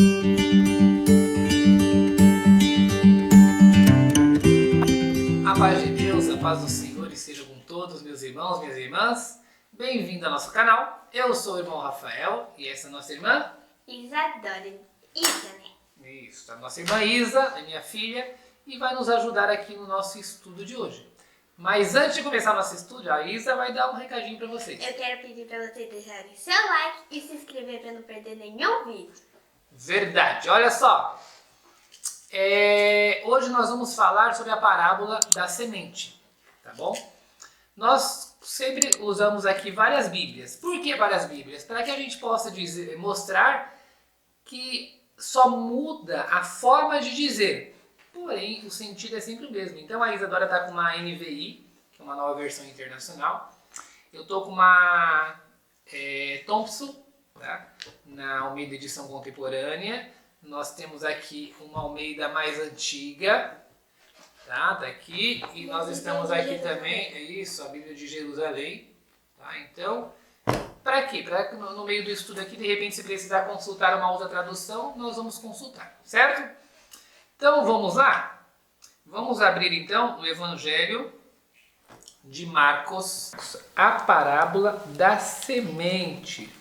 A paz de Deus, a paz do Senhor esteja com todos meus irmãos, minhas irmãs. Bem-vindo ao nosso canal. Eu sou o irmão Rafael e essa é a nossa irmã Isadora. Isa, né? Isso, a nossa irmã Isa, a minha filha, e vai nos ajudar aqui no nosso estudo de hoje. Mas antes de começar nosso estudo, a Isa vai dar um recadinho para vocês. Eu quero pedir para vocês deixarem seu like e se inscrever para não perder nenhum vídeo. Verdade, olha só. Hoje nós vamos falar sobre a parábola da semente, tá bom? Nós sempre usamos aqui várias bíblias. Por que várias bíblias? Para que a gente possa mostrar que só muda a forma de dizer, porém o sentido é sempre o mesmo. Então a Isadora está com uma NVI, que é uma nova versão internacional. Eu estou com uma Thompson, tá? Na Almeida edição contemporânea. Nós temos aqui uma Almeida mais antiga, tá? Tá aqui. E nós estamos aqui também, a Bíblia de Jerusalém, tá? Então, para quê? Para que no meio do estudo aqui, de repente, se precisar consultar uma outra tradução, nós vamos consultar, certo? Então, vamos lá? Vamos abrir, então, o Evangelho de Marcos, a parábola da semente.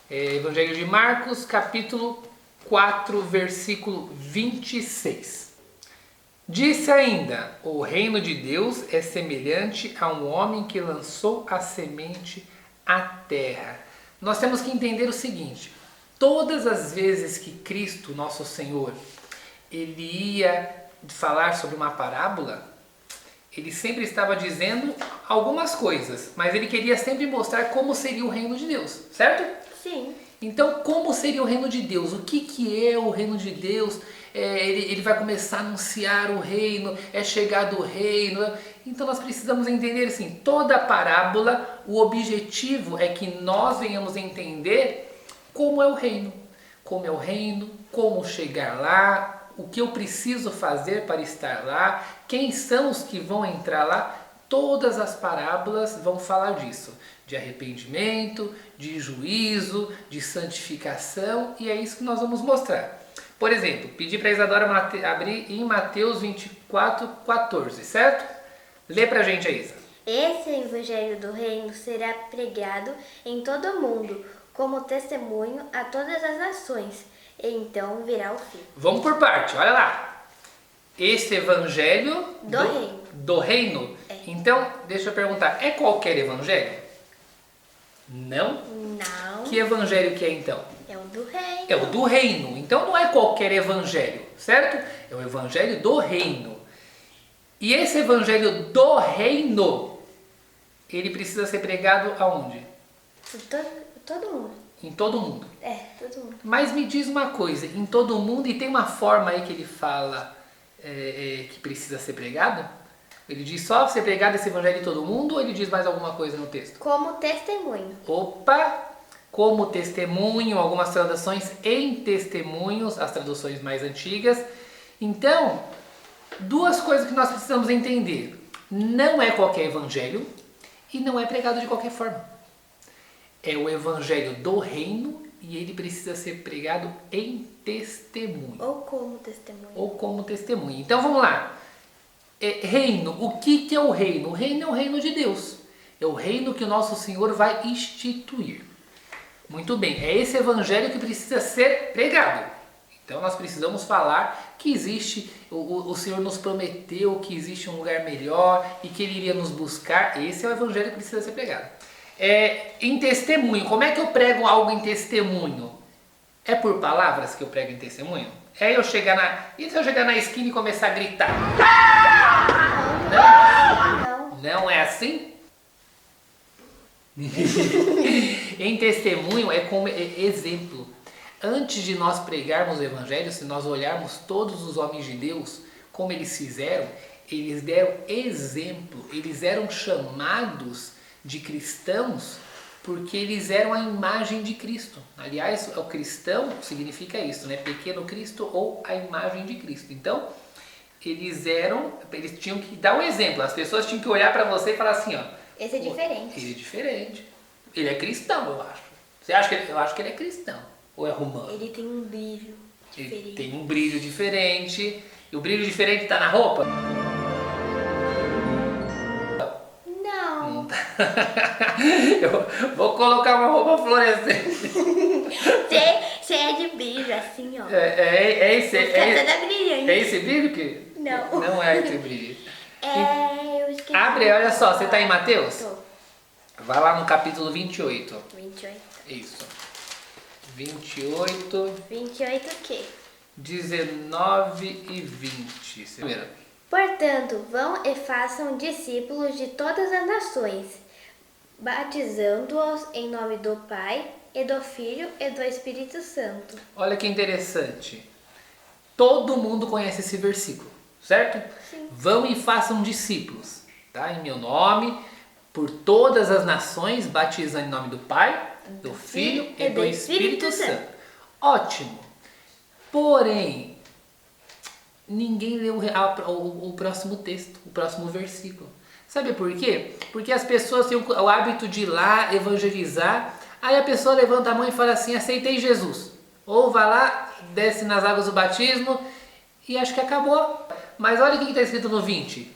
Evangelho de Marcos, capítulo 4, versículo 26. Disse ainda: o reino de Deus é semelhante a um homem que lançou a semente à terra. Nós temos que entender o seguinte: todas as vezes que Cristo, nosso Senhor, ele ia falar sobre uma parábola, ele sempre estava dizendo algumas coisas, mas ele queria sempre mostrar como seria o reino de Deus, certo? Sim. Então, como seria o reino de Deus? O que é o reino de Deus? Ele vai começar a anunciar o reino, é chegado o reino. Então, nós precisamos entender assim, toda a parábola, o objetivo é que nós venhamos entender como é o reino. Como é o reino, como chegar lá, o que eu preciso fazer para estar lá, quem são os que vão entrar lá. Todas as parábolas vão falar disso, de arrependimento, de juízo, de santificação, e é isso que nós vamos mostrar. Por exemplo, pedir para a Isadora abrir em Mateus 24, 14, certo? Lê para a gente aí, Isa. Esse evangelho do reino será pregado em todo o mundo, como testemunho a todas as nações, e então virá o fim. Vamos por parte, olha lá. Esse evangelho do reino. Então, deixa eu perguntar, é qualquer evangelho? Não? Não. Que evangelho que é então? É o do reino. É o do reino. Então não é qualquer evangelho, certo? É o evangelho do reino. E esse evangelho do reino, ele precisa ser pregado aonde? Todo mundo. Em todo mundo. Todo mundo. Mas me diz uma coisa, em todo mundo, e tem uma forma aí que ele fala que precisa ser pregado? Ele diz só ser pregado esse evangelho em todo mundo, ou ele diz mais alguma coisa no texto? Como testemunho. Opa! Como testemunho, algumas traduções em testemunhos, as traduções mais antigas. Então, duas coisas que nós precisamos entender. Não é qualquer evangelho e não é pregado de qualquer forma. É o evangelho do reino e ele precisa ser pregado em testemunho. Ou como testemunho. Ou como testemunho. Então, vamos lá. Reino, o que é o reino? O reino é o reino de Deus. É o reino que o nosso Senhor vai instituir. Muito bem, é esse evangelho que precisa ser pregado. Então nós precisamos falar que existe, o Senhor nos prometeu que existe um lugar melhor e que Ele iria nos buscar. Esse é o evangelho que precisa ser pregado. Em testemunho, como é que eu prego algo em testemunho? É por palavras que eu prego em testemunho? E se eu chegar na esquina e começar a gritar? Não é assim? Em testemunho é como exemplo. Antes de nós pregarmos o evangelho, se nós olharmos todos os homens de Deus, como eles fizeram, eles deram exemplo, eles eram chamados de cristãos porque eles eram a imagem de Cristo. Aliás, o cristão significa isso, né? Pequeno Cristo ou a imagem de Cristo. Então, eles tinham que dar um exemplo. As pessoas tinham que olhar para você e falar assim, ó. Esse é diferente. Ele é diferente. Ele é cristão, eu acho. Eu acho que ele é cristão. Ou é romano? Ele tem um brilho. Ele tem um brilho diferente. E o brilho diferente tá na roupa? Não. Eu vou colocar uma roupa fluorescente. Cheia de brilho, assim, ó. É esse, Toda brilhante. é esse brilho que? Não. Não é esse brilho. Eu esqueci. Abre, olha só, você tá em Mateus? Tô. Vai lá no capítulo 28. 28. Isso. 28, 28 o quê? 19 e 20. Primeiro. Portanto, vão e façam discípulos de todas as nações, batizando-os em nome do Pai, e do Filho e do Espírito Santo. Olha que interessante. Todo mundo conhece esse versículo, certo? Sim. Vão e façam discípulos, tá? Em meu nome, por todas as nações, batizando em nome do Pai, do Filho e do Espírito Santo. Ótimo. Porém, ninguém leu o próximo texto, o próximo versículo. Sabe por quê? Porque as pessoas têm o hábito de ir lá evangelizar, aí a pessoa levanta a mão e fala assim, aceitei Jesus. Ou vai lá, desce nas águas do batismo e acho que acabou. Mas olha o que está escrito no 20.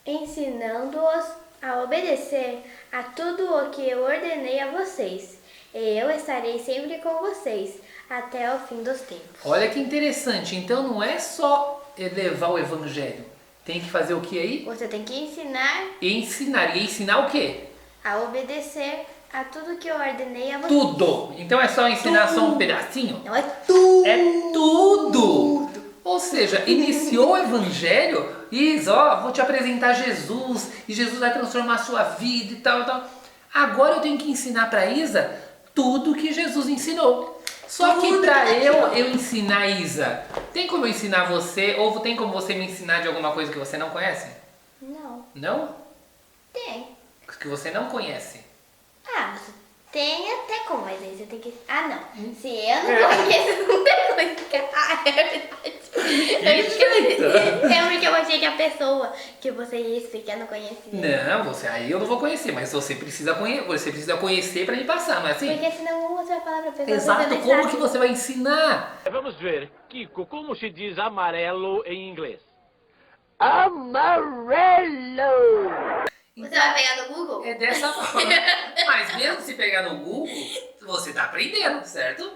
Ensinando-os a obedecer a tudo o que eu ordenei a vocês. E eu estarei sempre com vocês, até o fim dos tempos. Olha que interessante. Então não é só levar o evangelho. Tem que fazer o que aí? Você tem que ensinar Ensinar. E ensinar o quê? a obedecer a tudo que eu ordenei a vocês. Tudo. Então é só ensinar só um pedacinho? Não, é tudo. É tudo. Ou seja, iniciou o evangelho e diz, ó, vou te apresentar Jesus e Jesus vai transformar a sua vida e tal, tal. Agora eu tenho que ensinar para Isa tudo que Jesus ensinou. Só que para eu ensinar Isa, tem como eu ensinar você ou tem como você me ensinar de alguma coisa que você não conhece? Não, Não? tem. Que você não conhece. Você tem até como, mas aí você tem que... não. Se eu não conheço, não tem coisa que... é verdade. É porque eu achei que a pessoa que você ia explicar não conhecia. Não, aí eu não vou conhecer, mas você precisa conhecer para me passar, não é assim? Porque senão você vai falar pra pessoa... Exato, você não como sabe. que você vai ensinar? Vamos ver, Kiko, como se diz amarelo em inglês? Você vai pegar no Google? É dessa forma. Mas mesmo se pegar no Google, você tá aprendendo, certo?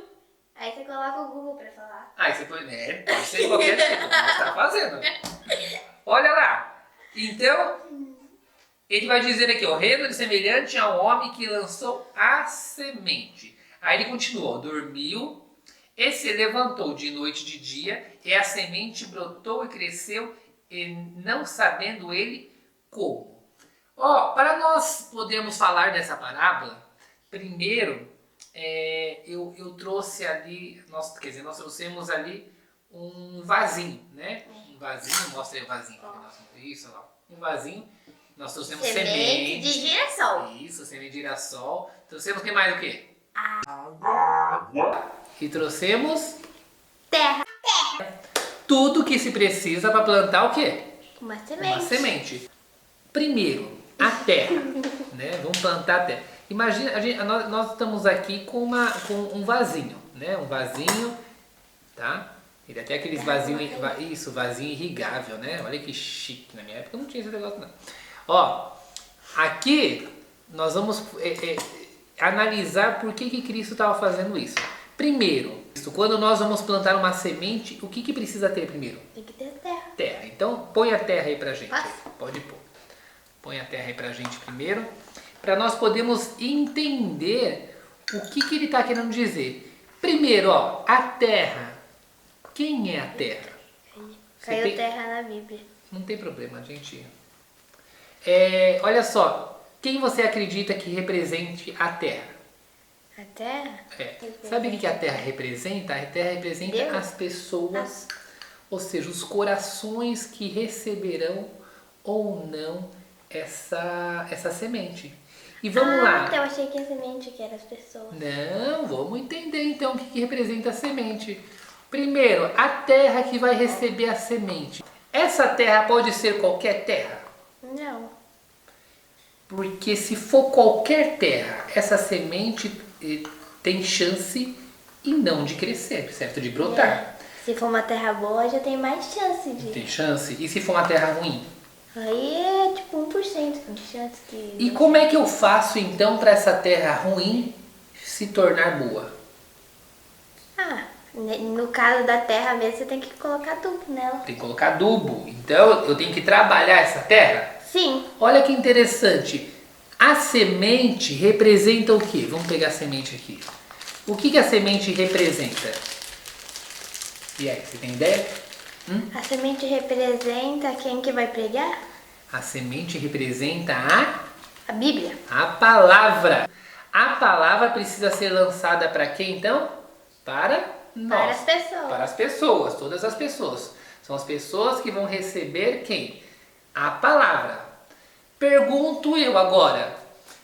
Aí você coloca o Google pra falar. Aí você pode ser de qualquer jeito, como você tá fazendo. Olha lá. Então, ele vai dizer aqui, o reino é semelhante a um homem que lançou a semente. Aí ele continuou, dormiu, e se levantou de noite e de dia, e a semente brotou e cresceu, e não sabendo ele como. Para nós podermos falar dessa parábola, primeiro eu trouxe ali, nós trouxemos ali um vasinho, né? Um vasinho, mostra aí o vasinho. Isso, lá. Um vasinho, nós trouxemos semente de girassol. Isso, semente de girassol. Trouxemos o que mais o quê? Água. E trouxemos Terra. tudo que se precisa para plantar o quê? Uma semente. Uma semente. Primeiro, a terra, né? Vamos plantar a terra. Imagina, nós estamos aqui com um vasinho, né? Um vasinho, tá? Ele até aqueles vasinho irrigável, né? Olha que chique, na minha época não tinha esse negócio não. Aqui nós vamos analisar por que Cristo estava fazendo isso. Primeiro, quando nós vamos plantar uma semente, o que precisa ter primeiro? Tem que ter terra. Terra. Então põe a terra aí pra gente. Posso? Pode pôr. Põe a terra aí pra gente primeiro, para nós podermos entender o que ele está querendo dizer. Primeiro, a terra. Quem é a terra? Caiu terra na Bíblia. Não tem problema, gente. Olha só, quem você acredita que represente a terra? A terra? Sabe o que a terra representa? A terra representa Deus? as pessoas, ou seja, os corações que receberão ou não essa semente. E vamos lá. Então eu achei que a semente que era as pessoas. Não, vamos entender então o que representa a semente. Primeiro, a terra que vai receber a semente. Essa terra pode ser qualquer terra? Não. Porque se for qualquer terra, essa semente tem chance e não de crescer, certo? De brotar. Se for uma terra boa, já tem mais chance de... Tem chance? E se for uma terra ruim? Aí é tipo 1% de chance de... E como é que eu faço então para essa terra ruim se tornar boa? No caso da terra mesmo, você tem que colocar adubo nela. Tem que colocar adubo. Então eu tenho que trabalhar essa terra? Sim. Olha que interessante. A semente representa o quê? Vamos pegar a semente aqui. O que a semente representa? E aí, você tem ideia? A semente representa quem que vai pregar? A semente representa A Bíblia. a palavra. A palavra precisa ser lançada para quem então? Para nós. Para as pessoas. Para as pessoas, todas as pessoas. São as pessoas que vão receber quem? A palavra. Pergunto eu agora,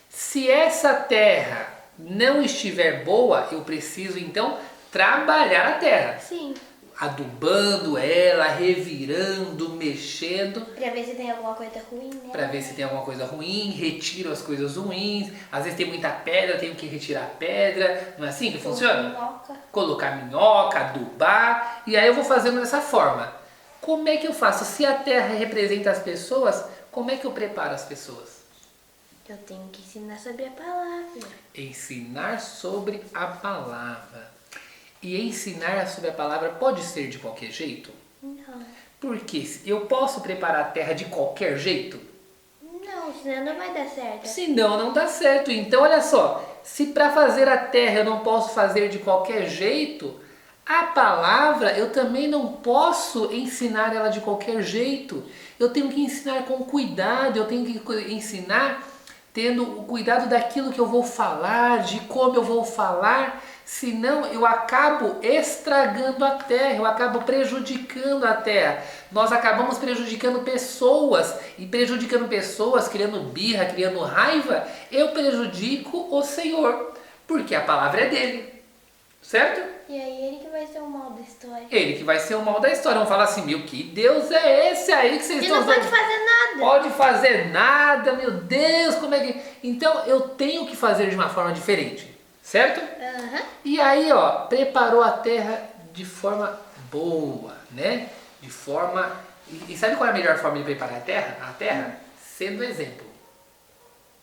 se essa terra não estiver boa, eu preciso então trabalhar a terra. Sim. Adubando ela, revirando, mexendo. Pra ver se tem alguma coisa ruim nela. Pra ver se tem alguma coisa ruim, retiro as coisas ruins. Às vezes tem muita pedra, tenho que retirar a pedra. Não é assim que funciona? Minhoca. Colocar minhoca, adubar. E aí eu vou fazendo dessa forma. Como é que eu faço? Se a terra representa as pessoas, como é que eu preparo as pessoas? Eu tenho que ensinar sobre a palavra. Ensinar sobre a palavra. E ensinar sobre a palavra pode ser de qualquer jeito? Não. Porque eu posso preparar a terra de qualquer jeito? Não, senão não vai dar certo. Senão não dá certo. Então olha só, se para fazer a terra eu não posso fazer de qualquer jeito, a palavra eu também não posso ensinar ela de qualquer jeito. Eu tenho que ensinar com cuidado, eu tenho que ensinar tendo o cuidado daquilo que eu vou falar, de como eu vou falar. Senão eu acabo estragando a terra, eu acabo prejudicando a terra. Nós acabamos prejudicando pessoas, e prejudicando pessoas, criando birra, criando raiva, eu prejudico o Senhor, porque a palavra é dele, certo? E aí ele que vai ser o mal da história. Ele que vai ser o mal da história. Vão falar assim, meu, que Deus é esse aí que vocês Ele estão não pode usando? fazer nada. Pode fazer nada, meu Deus, como é que... Então eu tenho que fazer de uma forma diferente, certo? Aham. E aí, ó, preparou a terra de forma boa, né? De forma... E sabe qual é a melhor forma de preparar a terra? A terra? Sendo exemplo.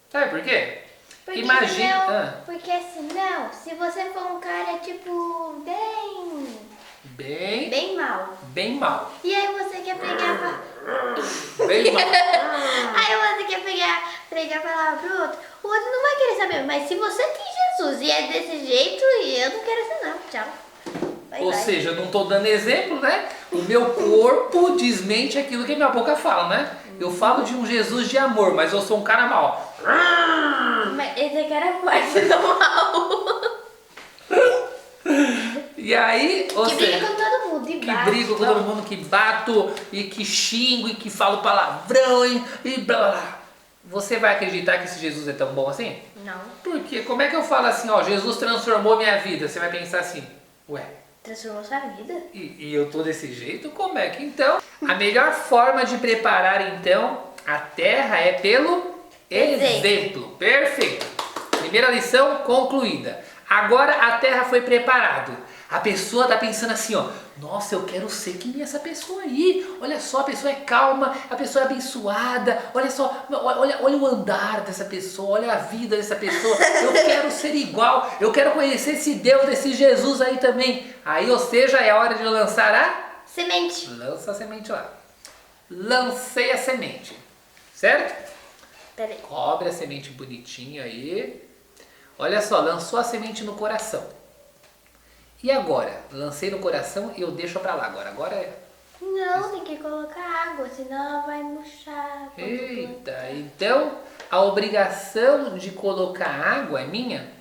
Sabe por quê? Porque Imagina... senão, porque senão, se você for um cara, tipo, bem mal. Bem mal. E aí você quer pregar pra... Bem mal. Aí você quer pregar a palavra pro outro. O outro não vai querer saber. Mas se você tem Jesus e é desse jeito, eu não quero ser não. Tchau. Bye, Ou bye. seja, eu não estou dando exemplo, né? O meu corpo desmente aquilo que a minha boca fala, né? Eu falo de um Jesus de amor, mas eu sou um cara mau. Mas esse aqui era a parte do mal. E aí, ou Que briga seja, com todo mundo e que bate. brigo com todo mundo, que bato e que xingo e que falo palavrão e blá blá blá. Você vai acreditar que esse Jesus é tão bom assim? Não. Porque como é que eu falo assim, ó, Jesus transformou minha vida? Você vai pensar assim, ué, Transformou sua vida? e eu tô desse jeito? Como é que então? A melhor forma de preparar então a terra é pelo exemplo. Perfeito. Primeira lição concluída. Agora a terra foi preparada. A pessoa está pensando assim, ó, nossa, eu quero ser que nem essa pessoa aí. Olha só, a pessoa é calma, a pessoa é abençoada. Olha só, olha o andar dessa pessoa, olha a vida dessa pessoa. Eu quero ser igual, eu quero conhecer esse Deus, desse Jesus aí também. Aí, ou seja, é a hora de lançar a... Semente. Lança a semente lá. Lancei a semente, certo? Pera aí. Cobre a semente bonitinha aí. Olha só, lançou a semente no coração. E agora? Lancei no coração e eu deixo pra lá agora. Agora é... Não, tem que colocar água, senão ela vai murchar. Eita, então a obrigação de colocar água é minha?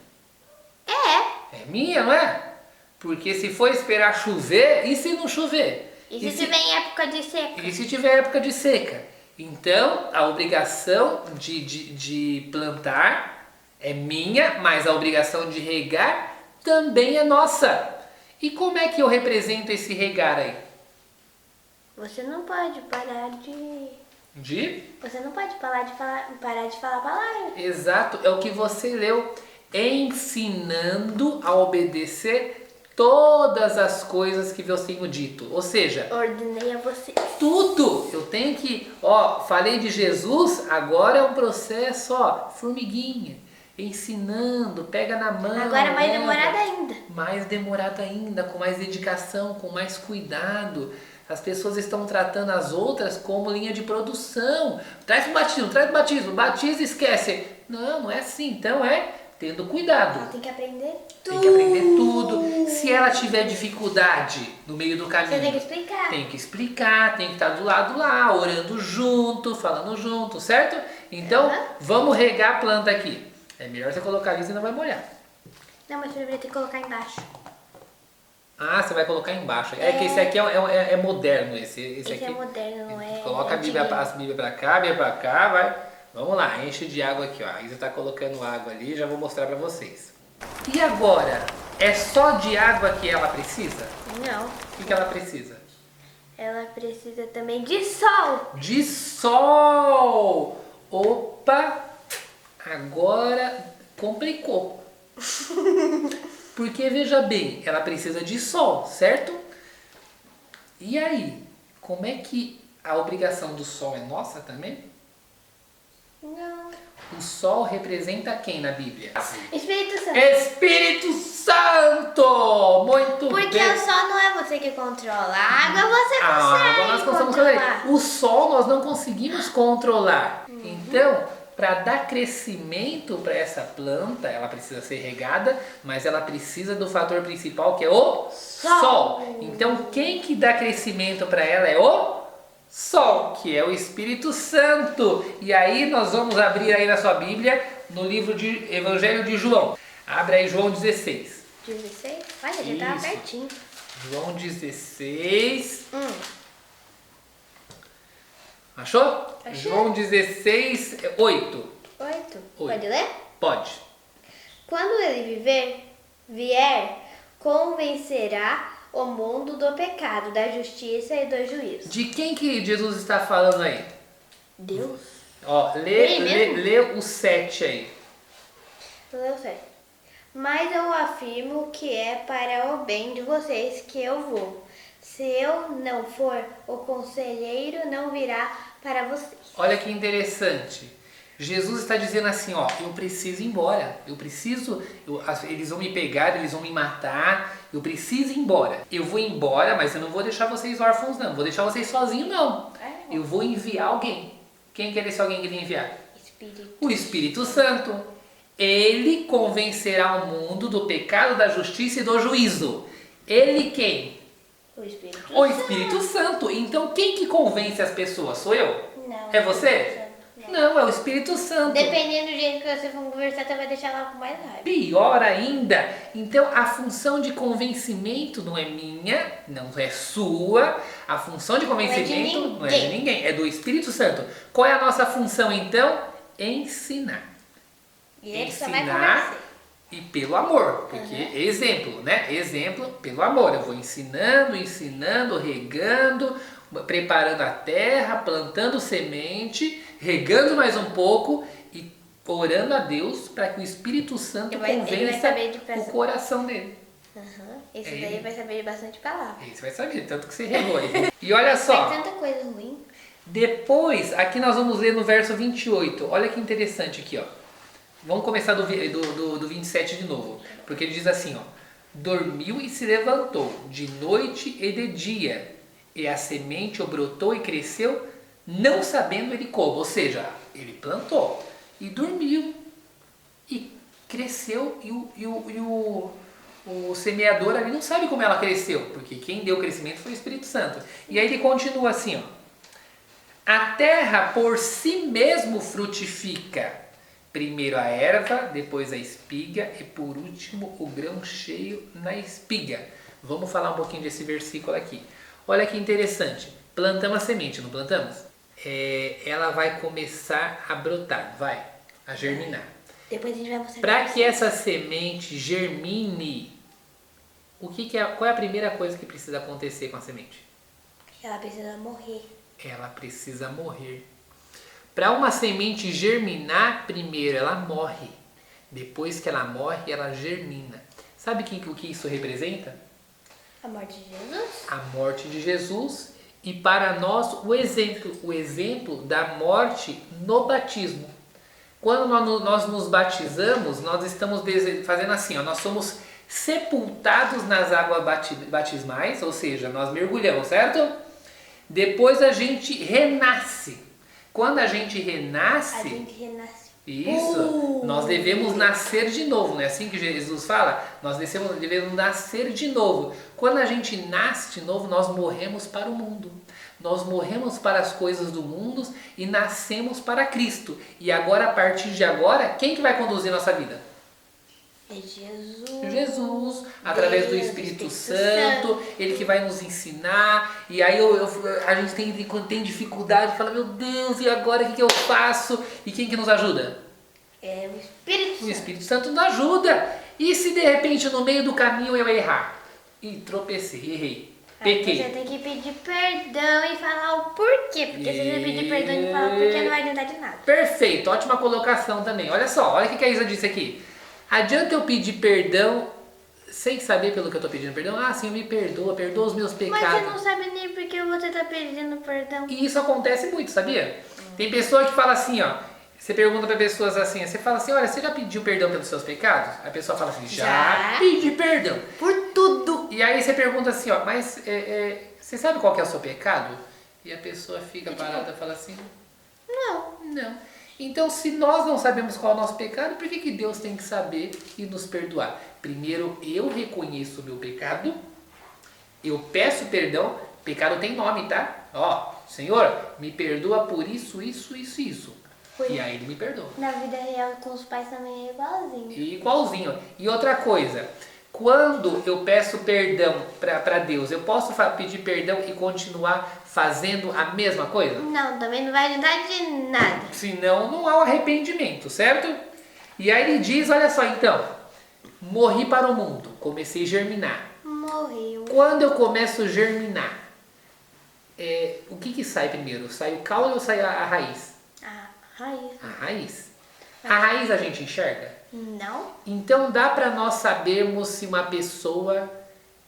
É. É minha, não é? Porque se for esperar chover, e se não chover? E se tiver em época de seca? E se tiver época de seca? Então, a obrigação de plantar é minha, mas a obrigação de regar também é nossa. E como é que eu represento esse regar aí? Você não pode parar de... De? Você não pode parar de falar a palavra. Exato, é o que você leu. Ensinando a obedecer todas as coisas que vos tenho dito. Ou seja, Ordenei a você. tudo. Eu tenho que, falei de Jesus, agora é um processo, formiguinha, ensinando, pega na mão. Agora mais leva. demorado ainda. Mais demorado ainda, com mais dedicação, com mais cuidado. As pessoas estão tratando as outras como linha de produção. Traz o batismo, batiza e esquece. Não, não é assim. Então é tendo cuidado. Ela tem que aprender tudo. Tem que aprender tudo. Se ela tiver dificuldade no meio do caminho, Você tem que explicar. tem que explicar, tem que estar do lado lá, orando junto, falando junto, certo? Então, vamos regar a planta aqui. É melhor você colocar ali, senão vai molhar. Não, mas você deveria ter que colocar embaixo. Ah, você vai colocar embaixo. É que esse aqui é moderno, esse Esse aqui. é moderno, não é? Coloca a Bíblia pra cá, vai. Vamos lá, enche de água aqui, ó. A Isa tá colocando água ali, já vou mostrar pra vocês. E agora, é só de água que ela precisa? Não. O que ela precisa? Ela precisa também de sol. De sol! Opa! Agora complicou. Porque veja bem, ela precisa de sol, certo? E aí, como é que a obrigação do sol é nossa também? Não. O sol representa quem na Bíblia? Espírito Santo. Espírito Santo! Muito Porque bem! o sol não é você que controla. A água você A consegue água nós conseguimos controlar. controlar. O sol nós não conseguimos controlar. Então, para dar crescimento para essa planta, ela precisa ser regada, mas ela precisa do fator principal que é o sol. Então, quem que dá crescimento para ela é o sol, que é o Espírito Santo. E aí nós vamos abrir aí na sua Bíblia, no livro de Evangelho de João. Abre aí João 16. 16? Olha, já tava Isso. pertinho. João 16. Achou? Achei. João 16, 8. 8. Oi. Pode ler? Pode. Quando ele vier, convencerá o mundo do pecado, da justiça e do juízo. De quem que Jesus está falando aí? Deus? Ó, Ele mesmo? lê o 7 aí. Não sei. Mas eu afirmo que é para o bem de vocês que eu vou. Se eu não for, o conselheiro não virá para vocês. Olha que interessante. Jesus está dizendo assim, ó, eu preciso ir embora. Eles vão me pegar, eles vão me matar. Eu preciso ir embora. Eu vou embora, mas eu não vou deixar vocês órfãos, não. Vou deixar vocês sozinhos, não. Eu vou enviar alguém. Quem que é esse alguém que ele enviar? Espírito. O Espírito Santo. Ele convencerá o mundo do pecado, da justiça e do juízo. Ele quem? O Espírito O Espírito Santo. Então quem que convence as pessoas? Sou eu? Não. É você? Não, é o Espírito Santo. Dependendo do jeito que você for conversar, você vai deixar ela com mais raiva. Pior ainda. Então a função de convencimento não é minha, não é sua. A função de convencimento não é de ninguém, é do Espírito Santo. Qual é a nossa função então? Ensinar. E ele só vai Ensinar convencer. e pelo amor, porque exemplo, né? Exemplo pelo amor. Eu vou ensinando, regando, preparando a terra, plantando semente, regando mais um pouco e orando a Deus para que o Espírito Santo Ele vai convença saber de o coração dele. Esse É daí ele. vai saber de bastante palavras. Você vai saber, tanto que você regou aí. E olha só. Faz tanta coisa ruim. Depois, aqui nós vamos ler no verso 28. Olha que interessante aqui, ó. Vamos começar do 27 de novo. Porque ele diz assim, ó. Dormiu e se levantou de noite e de dia. E a semente o brotou e cresceu, não sabendo ele como. Ou seja, ele plantou e dormiu. E cresceu e o semeador ali não sabe como ela cresceu. Porque quem deu o crescimento foi o Espírito Santo. E aí ele continua assim, ó. A terra por si mesmo frutifica. Primeiro a erva, depois a espiga e por último o grão cheio na espiga. Vamos falar um pouquinho desse versículo aqui. Olha que interessante. Plantamos a semente, não plantamos? Ela vai começar a brotar, a germinar. Depois a gente vai mostrar. Para que essa semente germine, qual é a primeira coisa que precisa acontecer com a semente? Ela precisa morrer. Ela precisa morrer. Para uma semente germinar, primeiro ela morre. Depois que ela morre, ela germina. Sabe o que isso representa? A morte de Jesus? A morte de Jesus e para nós o exemplo da morte no batismo. Quando nós nos batizamos, nós estamos fazendo assim, ó, nós somos sepultados nas águas batismais, ou seja, nós mergulhamos, certo? Depois a gente renasce. Quando a gente renasce, isso, nós devemos nascer de novo, não é assim que Jesus fala? Nós devemos nascer de novo. Quando a gente nasce de novo, nós morremos para o mundo. Nós morremos para as coisas do mundo e nascemos para Cristo. E agora, a partir de agora, quem que vai conduzir nossa vida? É Jesus. Jesus, através do Espírito Santo, Ele que vai nos ensinar. E aí a gente quando tem dificuldade, fala, meu Deus, e agora o que eu faço? E quem que nos ajuda? É o Espírito Santo. O Espírito Santo nos ajuda. E se de repente no meio do caminho eu errar? E tropecei, errei, pequei. Você tem que pedir perdão e falar o porquê. Porque se você pedir perdão e falar o porquê, não vai adiantar de nada. Perfeito, ótima colocação também. Olha só, olha o que a Isa disse aqui. Adianta eu pedir perdão sem saber pelo que eu estou pedindo perdão? Ah, sim, me perdoa os meus pecados. Mas você não sabe nem por que você está pedindo perdão. E isso acontece muito, sabia? Tem pessoa que fala assim, ó. Você pergunta para pessoas assim, você fala assim, olha, você já pediu perdão pelos seus pecados? A pessoa fala assim, já pedi perdão. Por tudo. E aí você pergunta assim, ó, mas você sabe qual que é o seu pecado? E a pessoa fica parada e fala assim, não. Então, se nós não sabemos qual é o nosso pecado, por que Deus tem que saber e nos perdoar? Primeiro, eu reconheço o meu pecado, eu peço perdão, pecado tem nome, tá? Ó, Senhor, me perdoa por isso. E aí Ele me perdoa. Na vida real, com os pais também é igualzinho. Igualzinho. E outra coisa, quando eu peço perdão para Deus, eu posso pedir perdão e continuar fazendo a mesma coisa? Não, também não vai ajudar de nada. Senão não há um arrependimento, certo? E aí ele diz, olha só então, morri para o mundo, comecei a germinar. Morreu. Quando eu começo a germinar, o que sai primeiro? Sai o caule ou sai a raiz? A raiz. A raiz. A raiz a gente enxerga? Não. Então dá para nós sabermos se uma pessoa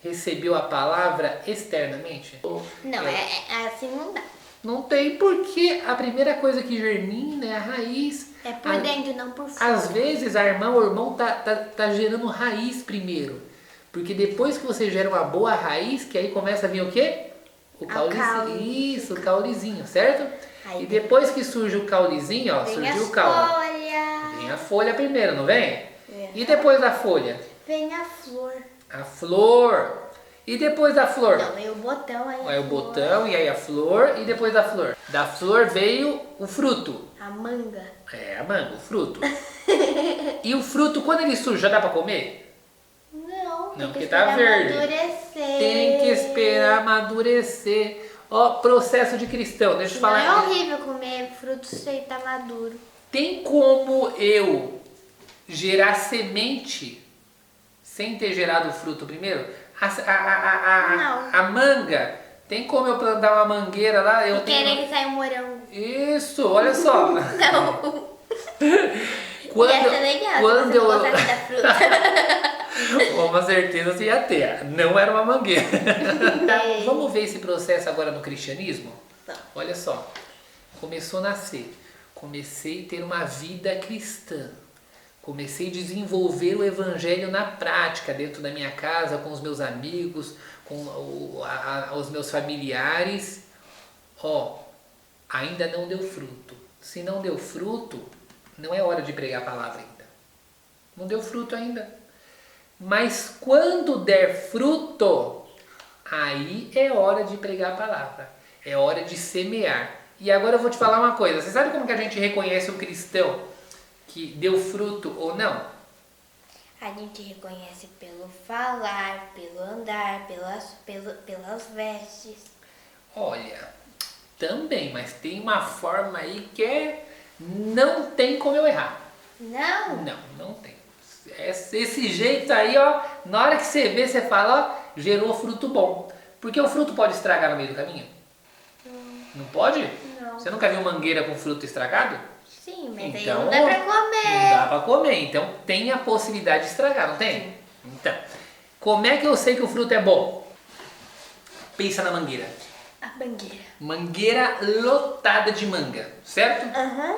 recebeu a palavra externamente? Não, assim não dá. Não tem, porque a primeira coisa que germina é a raiz. É por dentro, não por fora. Às vezes a irmã ou o irmão tá gerando raiz primeiro. Porque depois que você gera uma boa raiz, que aí começa a vir o quê? O caulezinho. caule. Isso, o caulezinho, certo? Aí E depois que surge o caulezinho, ó, surgiu o caule. folha. Vem a folha primeiro, não vem? É. E depois da folha? Vem a flor. A flor. E depois da flor? Não, veio o botão aí. Aí o botão e aí a flor e depois da flor. Da flor veio o fruto. A manga. É, a manga, o fruto. E o fruto, quando ele surge, já dá pra comer? Não, tem que porque tá esperar verde. amadurecer. Tem que esperar amadurecer. Ó, processo de cristão, deixa eu Não falar. é horrível comer fruto sem estar maduro. Tem como eu gerar semente sem ter gerado o fruto primeiro? Não. A manga, tem como eu plantar uma mangueira lá? Eu E querer tenho... que saia um morango. Isso, olha só. Não. Quando, Ia ser legal quando se você eu... não gostasse da fruta. Com uma certeza você ia ter. Não era uma mangueira. Tá, vamos ver esse processo agora no cristianismo? Tá. Olha só. Começou a nascer. Comecei a ter uma vida cristã. Comecei a desenvolver o evangelho na prática, dentro da minha casa, com os meus amigos, com os meus familiares. Ó, ainda não deu fruto. Se não deu fruto, não é hora de pregar a palavra ainda. Não deu fruto ainda. Mas quando der fruto, aí é hora de pregar a palavra. É hora de semear. E agora eu vou te falar uma coisa. Você sabe como que a gente reconhece um cristão que deu fruto ou não? A gente reconhece pelo falar, pelo andar, pelas vestes. Olha, também, mas tem uma forma aí que não tem como eu errar. Não? Não tem. Esse jeito aí, ó, na hora que você vê, você fala, ó, gerou fruto bom. Porque o fruto pode estragar no meio do caminho? Não pode? Não. Você nunca viu mangueira com fruto estragado? Sim, mas aí Então, não dá pra comer. Não dá pra comer, então tem a possibilidade de estragar, não tem? Então, como é que eu sei que o fruto é bom? Pensa na mangueira. A mangueira. Mangueira lotada de manga, certo? Aham.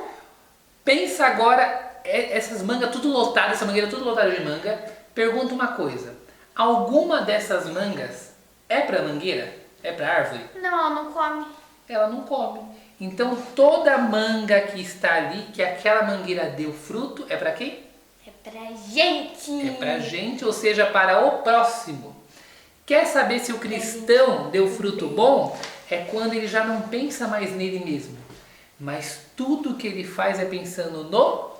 Pensa agora, essas mangas tudo lotadas, essa mangueira tudo lotada de manga. Pergunta uma coisa, alguma dessas mangas é pra mangueira? É pra árvore? Não, ela não come. Ela não come. Então toda manga que está ali, que aquela mangueira deu fruto, é pra quem? É pra gente. É pra gente, ou seja, para o próximo. Quer saber se o cristão deu fruto bom? É quando ele já não pensa mais nele mesmo. Mas tudo que ele faz é pensando no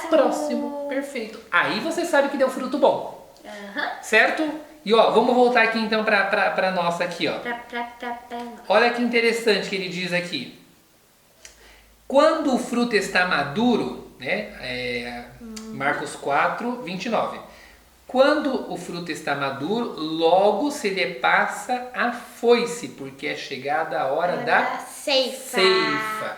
próximo. Perfeito. Aí você sabe que deu fruto bom. Aham. Certo? E ó, vamos voltar aqui então pra nossa aqui, ó. Pra. Olha que interessante que ele diz aqui. Quando o fruto está maduro, né? Marcos 4, 29. Quando o fruto está maduro, logo se lhe passa a foice, porque é chegada a hora da ceifa.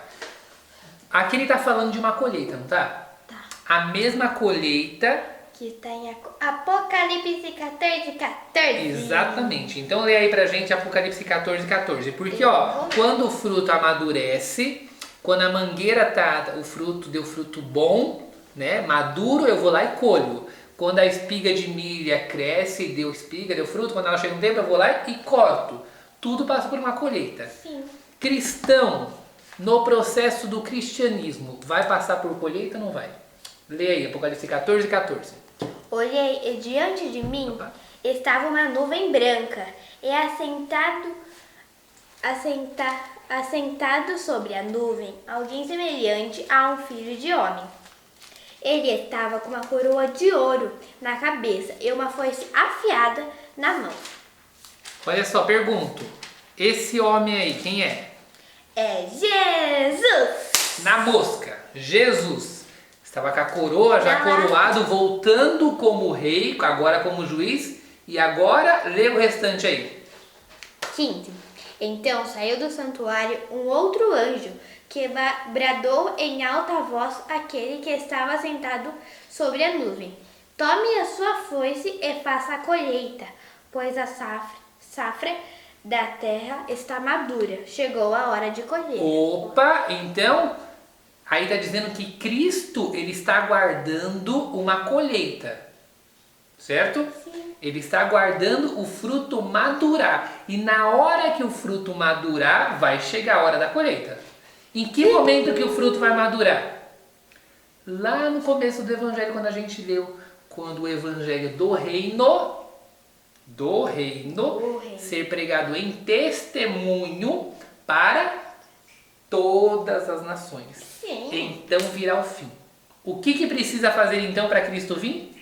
Aqui ele está falando de uma colheita, não tá? Tá. A mesma colheita. Que tá em Apocalipse 14:14. Exatamente. Então lê aí pra gente Apocalipse 14:14. Porque ó, quando o fruto amadurece, quando a mangueira o fruto deu fruto bom, né? Maduro, eu vou lá e colho. Quando a espiga de milha cresce, deu espiga, deu fruto, quando ela chega um tempo, eu vou lá e corto. Tudo passa por uma colheita. Sim. Cristão, no processo do cristianismo, vai passar por colheita ou não vai? Lê aí, Apocalipse 14:14. Olhei e diante de mim Opa. estava uma nuvem branca e assentado sobre a nuvem alguém semelhante a um filho de homem. Ele estava com uma coroa de ouro na cabeça e uma foice afiada na mão. Olha só, pergunto. Esse homem aí, quem é? É Jesus! Na mosca, Jesus. Estava com a coroa já coroado, voltando como rei, agora como juiz. E agora, lê o restante aí. 15. Então saiu do santuário um outro anjo que bradou em alta voz àquele que estava sentado sobre a nuvem. Tome a sua foice e faça a colheita, pois a safra da terra está madura. Chegou a hora de colher. Opa, então, aí está dizendo que Cristo, ele está aguardando uma colheita, certo? Sim. Ele está aguardando o fruto madurar. E na hora que o fruto madurar, vai chegar a hora da colheita. Em que momento que o fruto vai madurar? Lá no começo do evangelho, quando a gente leu, quando o evangelho do reino ser pregado em testemunho para todas as nações. Sim. Então virá o fim. O que precisa fazer então para Cristo vir?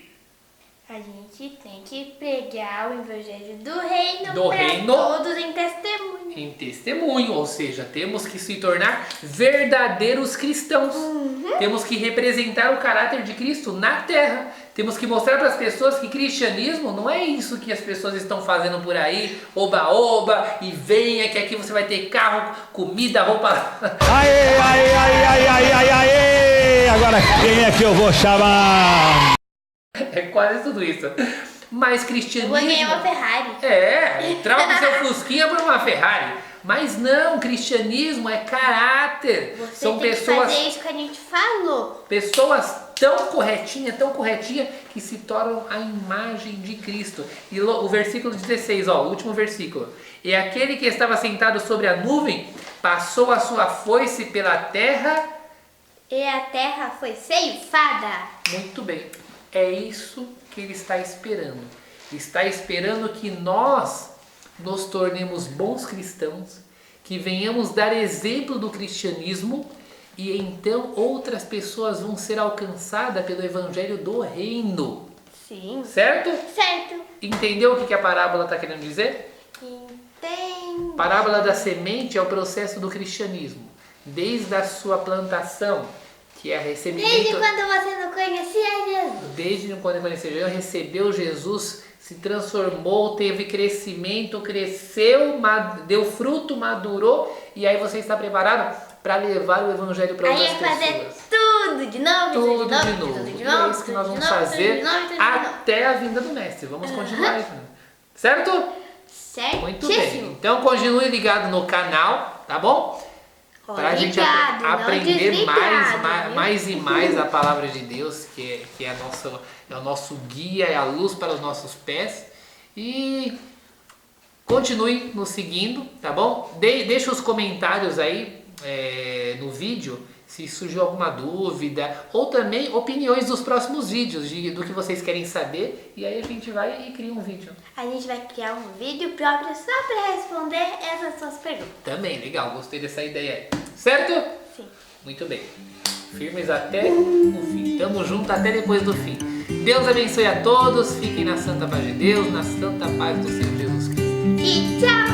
A gente tem que pregar o evangelho do reino Do para reino. todos em testemunho. Em testemunho, ou seja, temos que se tornar verdadeiros cristãos. Temos que representar o caráter de Cristo na terra. Temos que mostrar para as pessoas que cristianismo não é isso que as pessoas estão fazendo por aí, oba-oba, e venha que aqui você vai ter carro, comida, roupa. Aê, aê, aê, aê, aê, aê, aê! Agora quem é que eu vou chamar? É quase tudo isso. Mas Eu cristianismo... vou ganhar uma Ferrari. Troca seu Fusquinha por uma Ferrari. Mas não, cristianismo é caráter. Você São tem pessoas, que fazer isso que a gente falou. pessoas tão corretinha, que se tornam a imagem de Cristo. E o versículo 16, ó, o último versículo. E aquele que estava sentado sobre a nuvem passou a sua foice pela terra. E a terra foi ceifada. Muito bem. É isso que ele está esperando. Está esperando que nós nos tornemos bons cristãos, que venhamos dar exemplo do cristianismo e então outras pessoas vão ser alcançadas pelo evangelho do reino. Sim. Certo? Certo. Entendeu o que a parábola está querendo dizer? Entendo. Parábola da semente é o processo do cristianismo. Desde a sua plantação, que é recebimento... Desde quando você não conhecia Jesus? Desde quando conheceu Jesus, recebeu Jesus, se transformou, teve crescimento, cresceu, deu fruto, madurou, e aí você está preparado para levar o evangelho para outras Aí é fazer pessoas. tudo de novo, Tudo de novo. E é isso que nós vamos fazer até a vinda do mestre. Vamos continuar isso. Certo? Certo? Muito bem. Então continue ligado no canal, tá bom? Para a gente Ligado, não aprender desligado, mais e mais a palavra de Deus, que é o nosso guia, é a luz para os nossos pés. E continue nos seguindo, tá bom? Deixa os comentários aí no vídeo, se surgiu alguma dúvida, ou também opiniões dos próximos vídeos, do que vocês querem saber, e aí a gente vai e cria um vídeo. A gente vai criar um vídeo próprio só para responder essas suas perguntas. Também, legal, gostei dessa ideia aí. Certo? Sim. Muito bem. Firmes até o fim. Tamo junto até depois do fim. Deus abençoe a todos, fiquem na santa paz de Deus, na santa paz do Senhor Jesus Cristo. E tchau!